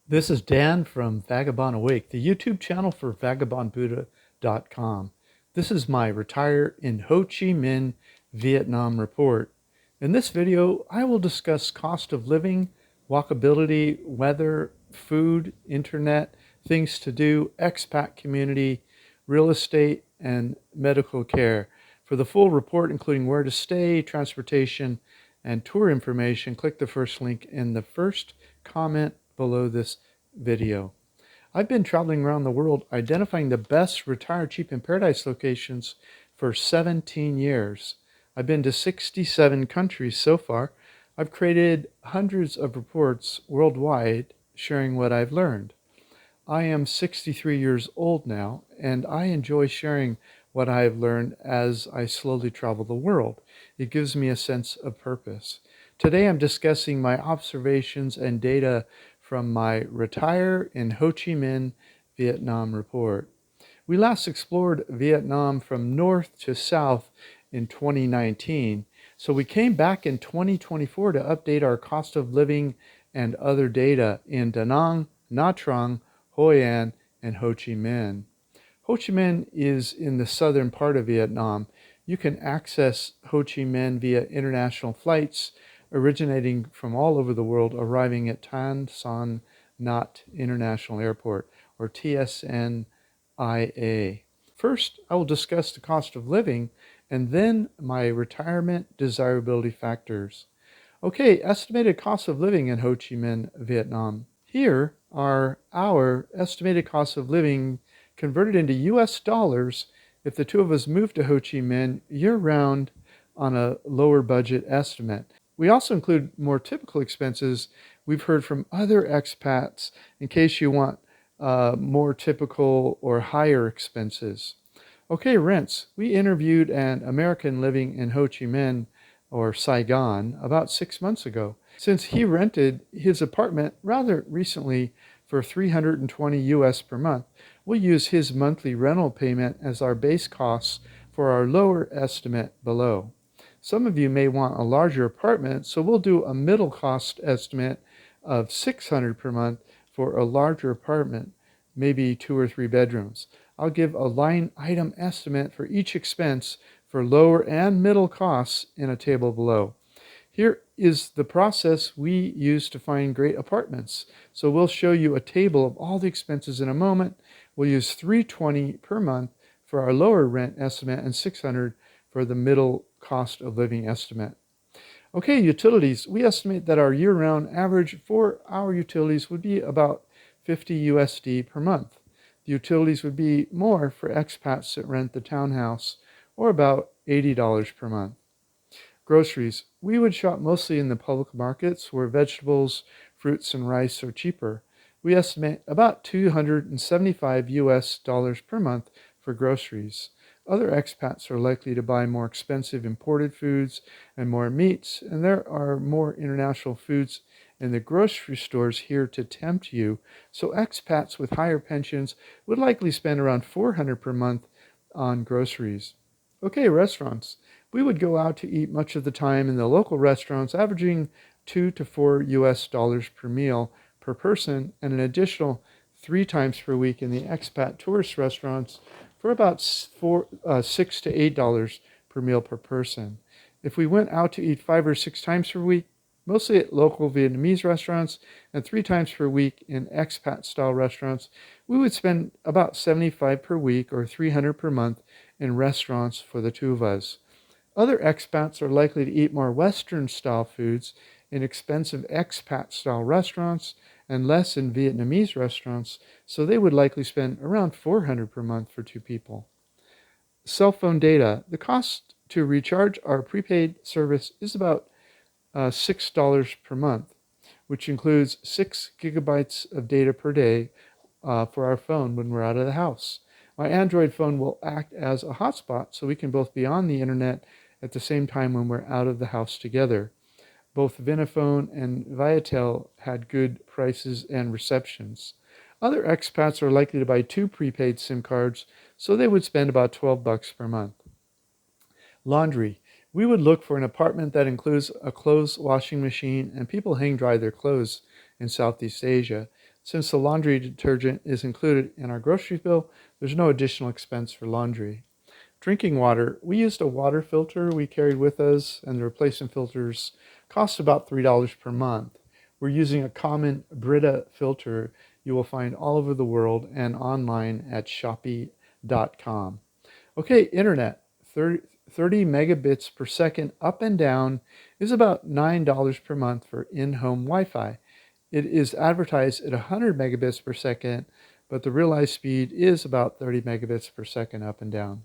This is Dan from Vagabond Awake, the YouTube channel for vagabondbuddha.com. This is my Retire in Ho Chi Minh, Vietnam report. In this video, I will discuss cost of living, walkability, weather, food, internet, things to do, expat community, real estate, and medical care. For the full report, including where to stay, transportation, and tour information, click the first link in the first comment below this video. I've been traveling around the world identifying the best retire cheap in paradise locations for 17 years. I've been to 67 countries so far. I've created hundreds of reports worldwide sharing what I've learned. I am 63 years old now, and I enjoy sharing what I have learned as I slowly travel the world. It gives me a sense of purpose. Today I'm discussing my observations and data from my Retire in Ho Chi Minh, Vietnam report. We last explored Vietnam from north to south in 2019, so we came back in 2024 to update our cost of living and other data in Da Nang, Nha Trang, Hoi An, and Ho Chi Minh. Ho Chi Minh is in the southern part of Vietnam. You can access Ho Chi Minh via international flights originating from all over the world, arriving at Tan Son Nhat International Airport, or TSNIA. First, I will discuss the cost of living and then my retirement desirability factors. Okay, estimated cost of living in Ho Chi Minh, Vietnam. Here are our estimated costs of living converted into US dollars if the two of us move to Ho Chi Minh year-round on a lower budget estimate. We also include more typical expenses we've heard from other expats in case you want more typical or higher expenses. Okay, rents. We interviewed an American living in Ho Chi Minh, or Saigon, about 6 months ago. Since he rented his apartment rather recently for $320 US per month, we'll use his monthly rental payment as our base costs for our lower estimate below. Some of you may want a larger apartment, so we'll do a middle cost estimate of $600 per month for a larger apartment, maybe 2 or 3 bedrooms. I'll give a line item estimate for each expense for lower and middle costs in a table below. Here is the process we use to find great apartments. So we'll show you a table of all the expenses in a moment. We'll use $320 per month for our lower rent estimate and $600 for the middle cost of living estimate. Okay, utilities. We estimate that our year-round average for our utilities would be about $50 USD per month. The utilities would be more for expats that rent the townhouse, or about $80 per month. Groceries. We would shop mostly in the public markets where vegetables, fruits, and rice are cheaper. We estimate about $275 US dollars per month for groceries. Other expats are likely to buy more expensive imported foods and more meats, and there are more international foods in the grocery stores here to tempt you, so expats with higher pensions would likely spend around $400 per month on groceries. Okay, restaurants. We would go out to eat much of the time in the local restaurants, averaging $2 to $4 US dollars per meal per person, and an additional 3 times per week in the expat tourist restaurants for about $6 to $8 per meal per person. If we went out to eat 5 or 6 times per week, mostly at local Vietnamese restaurants, and 3 times per week in expat-style restaurants, we would spend about $75 per week or $300 per month in restaurants for the two of us. Other expats are likely to eat more Western-style foods in expensive expat-style restaurants and less in Vietnamese restaurants, so they would likely spend around $400 per month for 2 people. Cell phone data. The cost to recharge our prepaid service is about $6 per month, which includes 6 gigabytes of data per day for our phone when we're out of the house. My Android phone will act as a hotspot, so we can both be on the internet at the same time when we're out of the house together. Both Vinaphone and Viatel had good prices and receptions. Other expats are likely to buy 2 prepaid SIM cards, so they would spend about $12 per month. Laundry. We would look for an apartment that includes a clothes washing machine, and people hang dry their clothes in Southeast Asia, Since the laundry detergent is included in our grocery bill, there's no additional expense for laundry. Drinking water, we used a water filter we carried with us, and the replacement filters cost about $3 per month. We're using a common Brita filter you will find all over the world and online at shopee.com. Okay, internet, 30 megabits per second up and down is about $9 per month for in-home Wi-Fi. It is advertised at 100 megabits per second, but the realized speed is about 30 megabits per second up and down.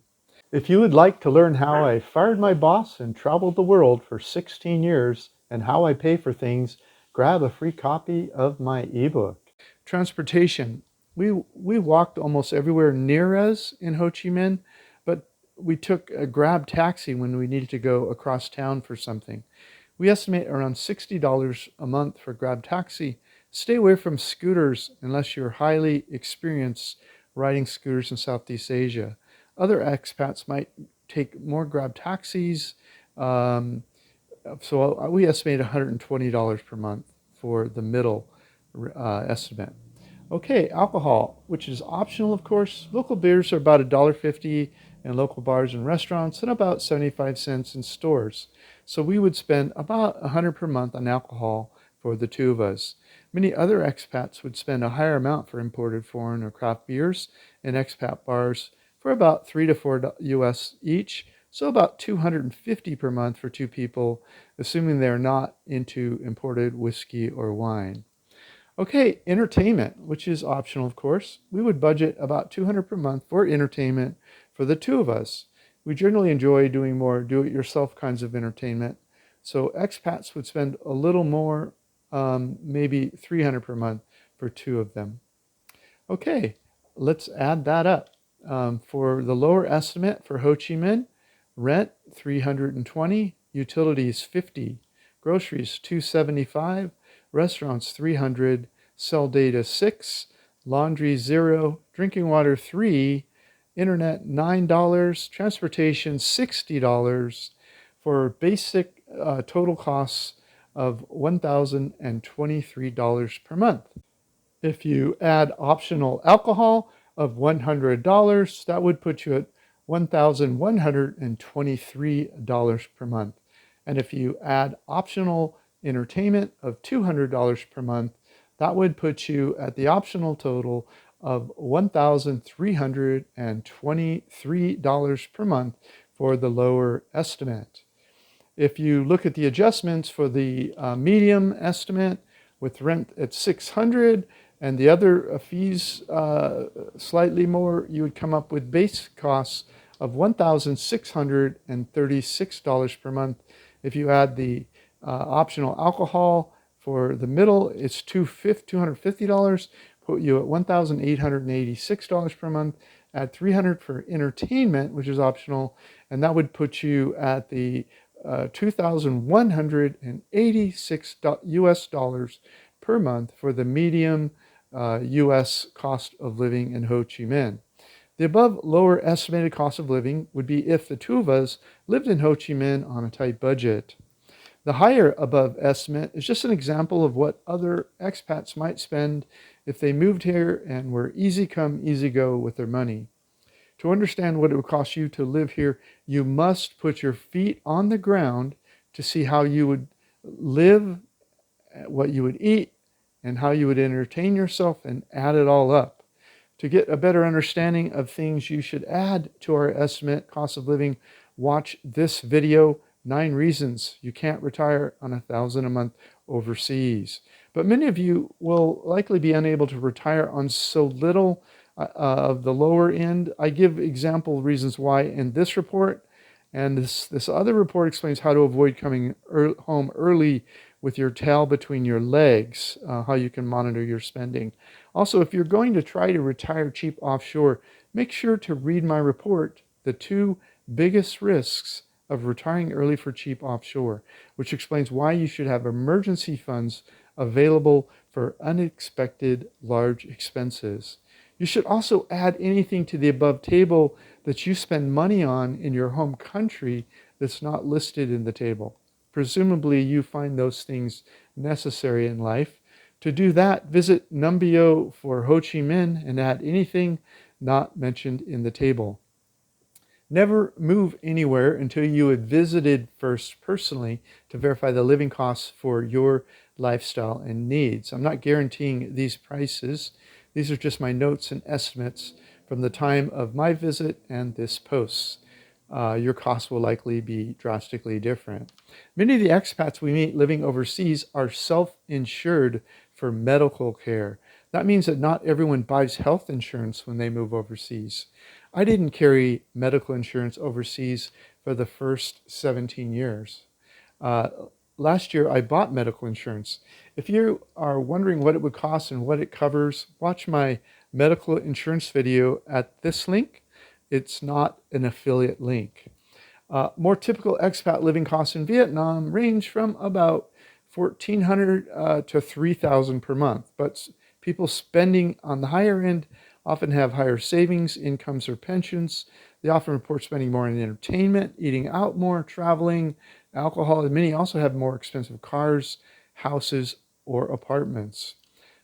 If you would like to learn how I fired my boss and traveled the world for 16 years and how I pay for things, grab a free copy of my ebook. Transportation. We walked almost everywhere near us in Ho Chi Minh, but we took a Grab taxi when we needed to go across town for something. We estimate around $60 a month for Grab taxi. Stay away from scooters unless you're highly experienced riding scooters in Southeast Asia. Other expats might take more Grab taxis, so we estimate $120 per month for the middle estimate. Okay, alcohol, which is optional, of course. Local beers are about $1.50 in local bars and restaurants and about 75 cents in stores. So we would spend about $100 per month on alcohol for the two of us. Many other expats would spend a higher amount for imported foreign or craft beers in expat bars for about $3 to $4 US each, so about $250 per month for two people, assuming they're not into imported whiskey or wine. Okay, entertainment, which is optional, of course. We would budget about $200 per month for entertainment for the two of us. We generally enjoy doing more do-it-yourself kinds of entertainment, so expats would spend a little more, maybe $300 per month for two of them. Okay, let's add that up. For the lower estimate for Ho Chi Minh, rent $320, utilities $50, groceries $275, restaurants $300, cell data $6, laundry $0, drinking water $3, internet $9, transportation $60, for basic total costs of $1,023 per month. If you add optional alcohol of $100, that would put you at $1,123 per month. And if you add optional entertainment of $200 per month, that would put you at the optional total of $1,323 per month for the lower estimate. If you look at the adjustments for the medium estimate with rent at $600 and the other fees slightly more, you would come up with base costs of $1,636 per month. If you add the optional alcohol for the middle, it's $250, put you at $1,886 per month. Add $300 for entertainment, which is optional, and that would put you at the $2,186 US dollars per month for the medium US cost of living in Ho Chi Minh. The above lower estimated cost of living would be if the two of us lived in Ho Chi Minh on a tight budget. The higher above estimate is just an example of what other expats might spend if they moved here and were easy come, easy go with their money. To understand what it would cost you to live here, you must put your feet on the ground to see how you would live, what you would eat, and how you would entertain yourself, and add it all up. To get a better understanding of things you should add to our estimate cost of living, watch this video, 9 reasons you can't retire on $1,000 a month overseas. But many of you will likely be unable to retire on so little of the lower end. I give example reasons why in this report, and this other report explains how to avoid coming home early with your tail between your legs, how you can monitor your spending. Also, if you're going to try to retire cheap offshore, make sure to read my report, The 2 Biggest Risks of Retiring Early for Cheap Offshore, which explains why you should have emergency funds available for unexpected large expenses. You should also add anything to the above table that you spend money on in your home country that's not listed in the table. Presumably you find those things necessary in life. To do that, visit Numbeo for Ho Chi Minh and add anything not mentioned in the table. Never move anywhere until you had visited first personally to verify the living costs for your lifestyle and needs. I'm not guaranteeing these prices. These are just my notes and estimates from the time of my visit and this post. Your costs will likely be drastically different. Many of the expats we meet living overseas are self-insured for medical care. That means that not everyone buys health insurance when they move overseas. I didn't carry medical insurance overseas for the first 17 years. Last year, I bought medical insurance. If you are wondering what it would cost and what it covers, watch my medical insurance video at this link. It's not an affiliate link. More typical expat living costs in Vietnam range from about $1,400 to $3,000 per month, but people spending on the higher end often have higher savings, incomes, or pensions. They often report spending more on entertainment, eating out more, traveling, alcohol, and many also have more expensive cars, houses, or apartments.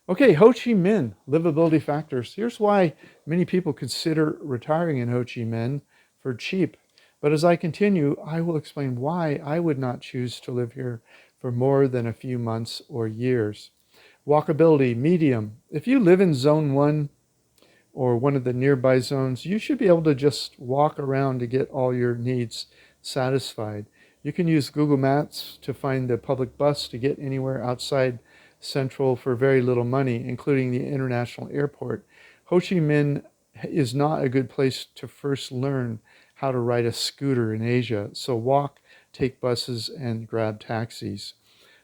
Okay, Ho Chi Minh, livability factors. Here's why many people consider retiring in Ho Chi Minh for cheap. But as I continue, I will explain why I would not choose to live here for more than a few months or years. Walkability, medium. If you live in Zone 1 or one of the nearby zones, you should be able to just walk around to get all your needs satisfied. You can use Google Maps to find the public bus to get anywhere outside Central for very little money, including the international airport. Ho Chi Minh is not a good place to first learn how to ride a scooter in Asia, so walk, take buses, and grab taxis.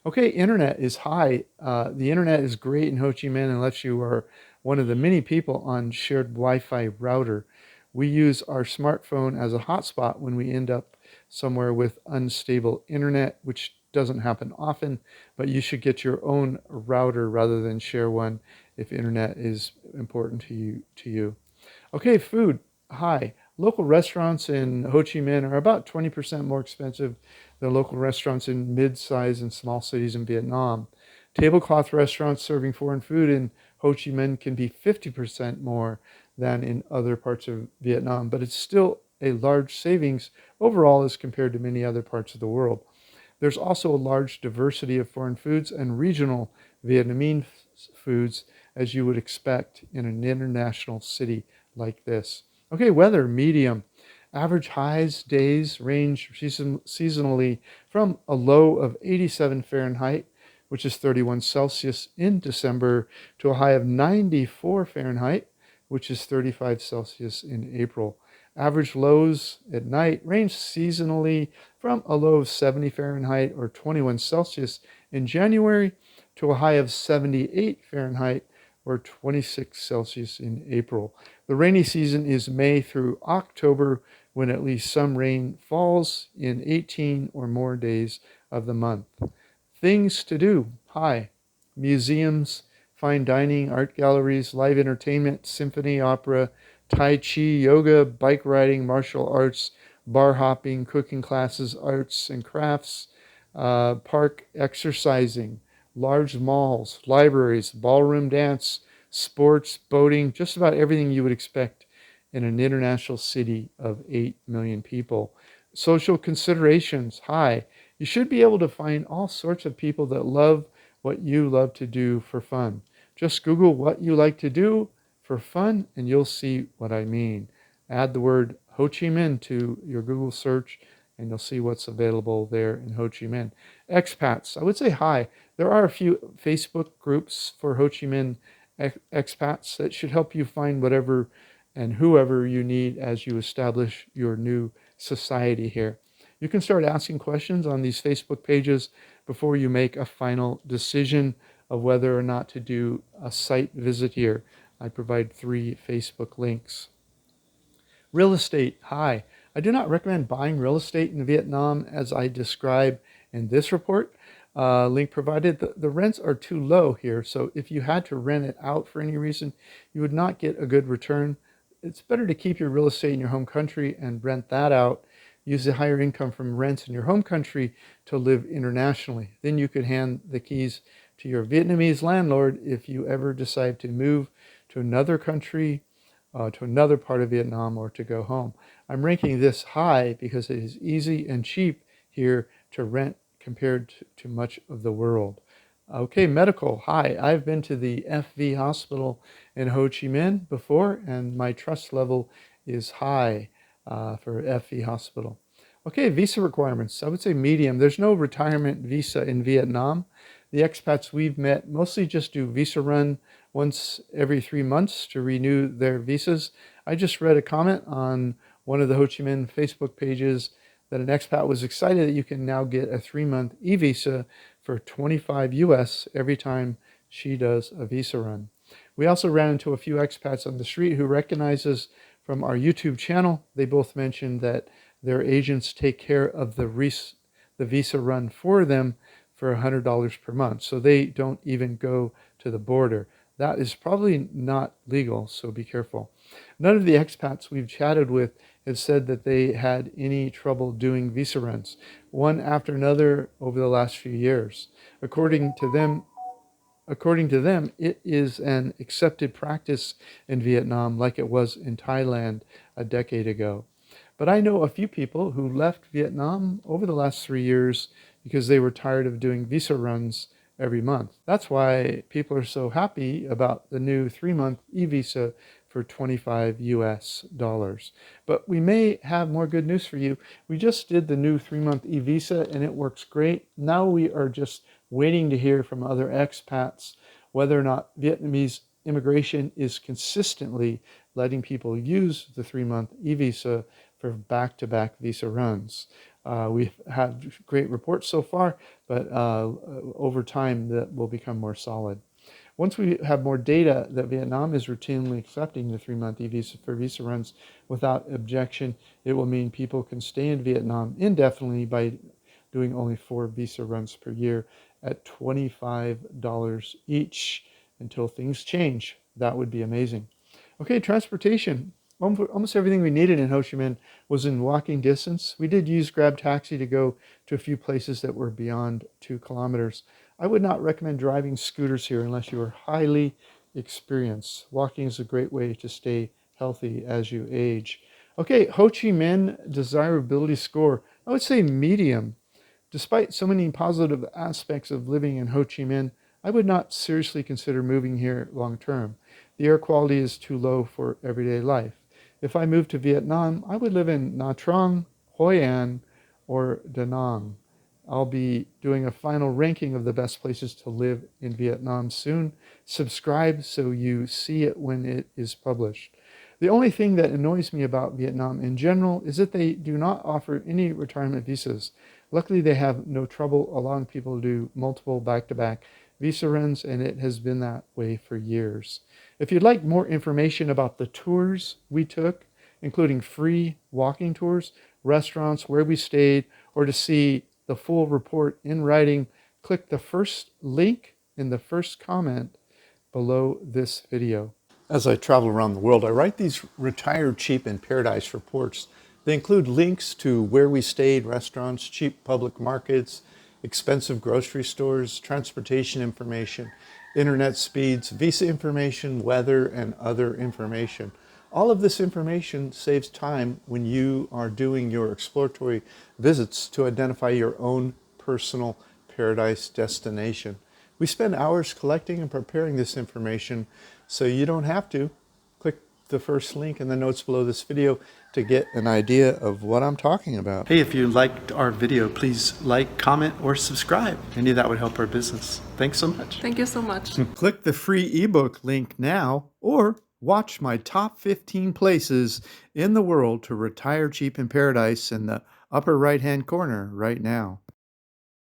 Okay, internet is high. The internet is great in Ho Chi Minh unless you are one of the many people on shared Wi-Fi router. We use our smartphone as a hotspot when we end up somewhere with unstable internet, which doesn't happen often, but you should get your own router rather than share one if internet is important to you. Okay, food, high. Local restaurants in Ho Chi Minh are about 20% more expensive than local restaurants in mid-size and small cities in Vietnam. Tablecloth restaurants serving foreign food in Ho Chi Minh can be 50% more than in other parts of Vietnam, but it's still a large savings overall as compared to many other parts of the world. There's also a large diversity of foreign foods and regional Vietnamese foods, as you would expect in an international city like this. Okay, weather, medium. Average highs days range seasonally from a low of 87 Fahrenheit, which is 31 Celsius in December, to a high of 94 Fahrenheit, which is 35 Celsius in April. Average lows at night range seasonally from a low of 70 Fahrenheit or 21 Celsius in January to a high of 78 Fahrenheit or 26 Celsius in April. The rainy season is May through October, when at least some rain falls in 18 or more days of the month. Things to do, high. Museums, fine dining, art galleries, live entertainment, symphony, opera, Tai Chi, yoga, bike riding, martial arts, bar hopping, cooking classes, arts and crafts, park exercising, large malls, libraries, ballroom dance, sports, boating, just about everything you would expect in an international city of 8 million people. Social considerations, high. You should be able to find all sorts of people that love what you love to do for fun. Just Google what you like to do for fun and you'll see what I mean. Add the word Ho Chi Minh to your Google search and you'll see what's available there in Ho Chi Minh. Expats, I would say hi. There are a few Facebook groups for Ho Chi Minh expats that should help you find whatever and whoever you need as you establish your new society here. You can start asking questions on these Facebook pages before you make a final decision of whether or not to do a site visit here. I provide 3 Facebook links. Real estate, hi. I do not recommend buying real estate in Vietnam as I describe in this report. Link provided. The rents are too low here, so if you had to rent it out for any reason, you would not get a good return. It's better to keep your real estate in your home country and rent that out. Use the higher income from rents in your home country to live internationally. Then you could hand the keys to your Vietnamese landlord if you ever decide to move to another country, to another part of Vietnam, or to go home. I'm ranking this high because it is easy and cheap here to rent compared to much of the world. Okay, medical. Hi, I've been to the 𝗪 hospital in Ho Chi Minh before, and my trust level is high for 𝗪 hospital. Okay, visa requirements. I would say medium. There's no retirement visa in Vietnam. The expats we've met mostly just do visa run once every 3 months to renew their visas. I just read a comment on one of the Ho Chi Minh Facebook pages that an expat was excited that you can now get a 3-month e-visa for $25 US every time she does a visa run. We also ran into a few expats on the street who recognize us from our YouTube channel. They both mentioned that their agents take care of the visa run for them for $100 per month. So they don't even go to the border. That is probably not legal, so be careful. None of the expats we've chatted with have said that they had any trouble doing visa runs, one after another over the last few years. According to them, it is an accepted practice in Vietnam like it was in Thailand a decade ago. But I know a few people who left Vietnam over the last 3 years because they were tired of doing visa runs every month. That's why people are so happy about the new 3-month e-visa for $25 US. But we may have more good news for you. We just did the new 3-month e-visa and it works great. Now we are just waiting to hear from other expats whether or not Vietnamese immigration is consistently letting people use the 3-month e-visa for back-to-back visa runs. We've had great reports so far, but over time that will become more solid. Once we have more data that Vietnam is routinely accepting the 3-month e-visa for visa runs without objection, it will mean people can stay in Vietnam indefinitely by doing only 4 visa runs per year at $25 each until things change. That would be amazing. Okay, transportation. Almost everything we needed in Ho Chi Minh was in walking distance. We did use Grab Taxi to go to a few places that were beyond 2 kilometers. I would not recommend driving scooters here unless you are highly experienced. Walking is a great way to stay healthy as you age. Okay, Ho Chi Minh desirability score. I would say medium. Despite so many positive aspects of living in Ho Chi Minh, I would not seriously consider moving here long term. The air quality is too low for everyday life. If I moved to Vietnam, I would live in Nha Trang, Hoi An, or Da Nang. I'll be doing a final ranking of the best places to live in Vietnam soon. Subscribe so you see it when it is published. The only thing that annoys me about Vietnam in general is that they do not offer any retirement visas. Luckily, they have no trouble allowing people to do multiple back-to-back visa runs, and it has been that way for years. If you'd like more information about the tours we took, including free walking tours, restaurants, where we stayed, or to see the full report in writing, click the first link in the first comment below this video. As I travel around the world, I write these Retire Cheap in Paradise reports. They include links to where we stayed, restaurants, cheap public markets, expensive grocery stores, transportation information, internet speeds, visa information, weather, and other information. All of this information saves time when you are doing your exploratory visits to identify your own personal paradise destination. We spend hours collecting and preparing this information, so you don't have to. Click the first link in the notes below this video to get an idea of what I'm talking about. Hey, if you liked our video, please like, comment, or subscribe. Any of that would help our business. Thanks so much. Thank you so much. Click the free ebook link now, or watch my top 15 places in the world to retire cheap in paradise in the upper right-hand corner right now.